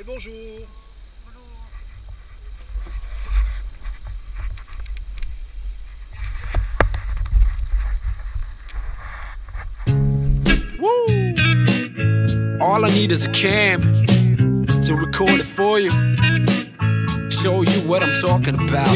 Et bonjour. Woo! All I need is a cam to record it for you, show you what I'm talking about.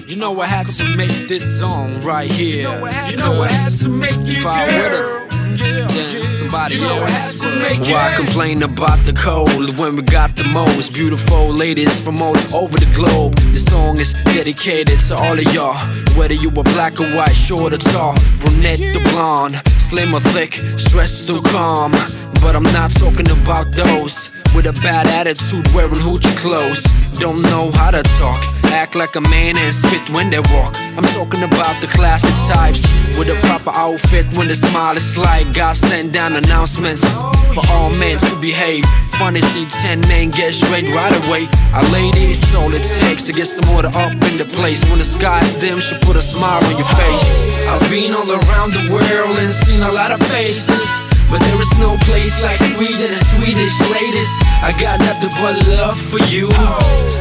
You know I had to make this song right here. You know I had to make it, girl. Then somebody else. Why complain about the cold when we got the most beautiful ladies from all over the globe? This song is dedicated to all of y'all, whether you were black or white, short or tall, brunette or blonde, slim or thick, stressed or calm. But I'm not talking about those with a bad attitude, wearing hoochie clothes, don't know how to talk, act like a man and spit when they walk. I'm talking about the classic types with a proper outfit when the smile is like God sent down announcements for all men to behave. Funny see 10 men get straight right away. Our lady is all it takes to get some order up in the place. When the sky's dim, she put a smile on your face. I've been all around the world and seen a lot of faces, but there is no place like Sweden and Swedish ladies. I got nothing but love for you.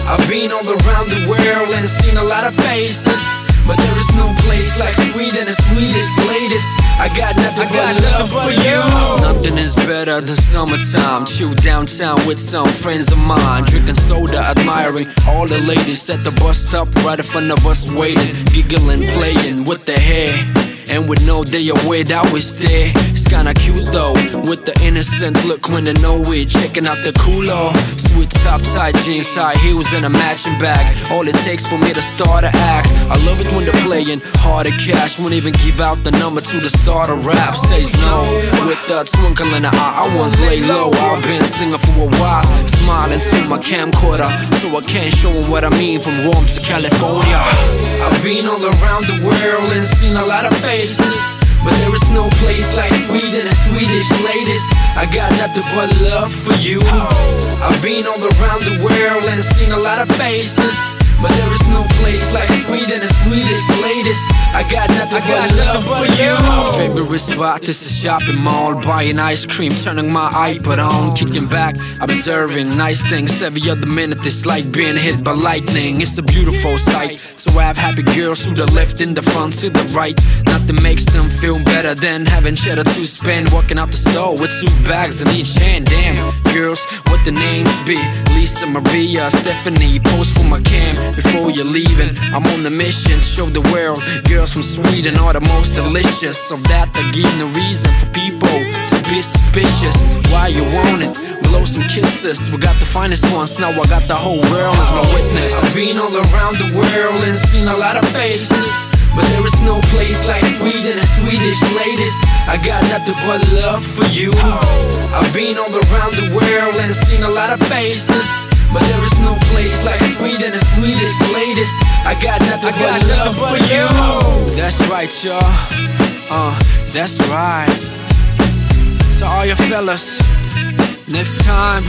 I've been all around the world and seen a lot of faces, but there is no place like Sweden and Swedish ladies. I got nothing but love for you. Nothing is better than summertime. Chill downtown with some friends of mine, drinking soda, admiring all the ladies at the bus stop right in front of us waiting, giggling, playing with their hair, and with no day away that we stay. It's kinda cute though, with the innocent look when they know we're checking out the cooler. Sweet top tight jeans, high heels and a matching bag, all it takes for me to start to act. I love it when they're playing hard to cash, won't even give out the number to the start of rap. Says no, with a twinkle in the eye, I won't lay low. I've been singing for a while, smiling to my camcorder, so I can't show them what I mean from Rome to California. I've been all around the world and seen a lot of faces, but there is no place like Sweden and Swedish ladies. I got nothing but love for you. I've been all around the world and seen a lot of faces, but there is no place like Sweden and Swedish ladies. I got nothing but love for you. My favorite spot is the shopping mall, buying ice cream, turning my iPod on, kicking back, observing nice things every other minute. It's like being hit by lightning. It's a beautiful sight to have happy girls to the left and the front to the right. Nothing makes them feel better than having cheddar to spend, walking out the store with 2 bags in each hand. Damn, girls, what the names be? Lisa, Maria, Stephanie, pose for my cam before you're leaving. I'm on the mission to show the world girls from Sweden are the most delicious. Of that, I give no reason for people to be suspicious. Why you want it? Blow some kisses. We got the finest ones, now I got the whole world as my witness. I've been all around the world and seen a lot of faces, but there is no place like Sweden and Swedish ladies. I got nothing but love for you. I've been all around the world and seen a lot of faces, but there is no place like Sweden and Swedish ladies. I got nothing but love for you. That's right, y'all. That's right. To all your fellas, next time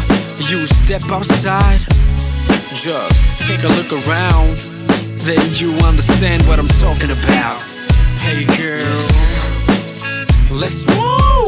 you step outside, just take a look around, then you understand what I'm talking about. Hey girls, let's woo!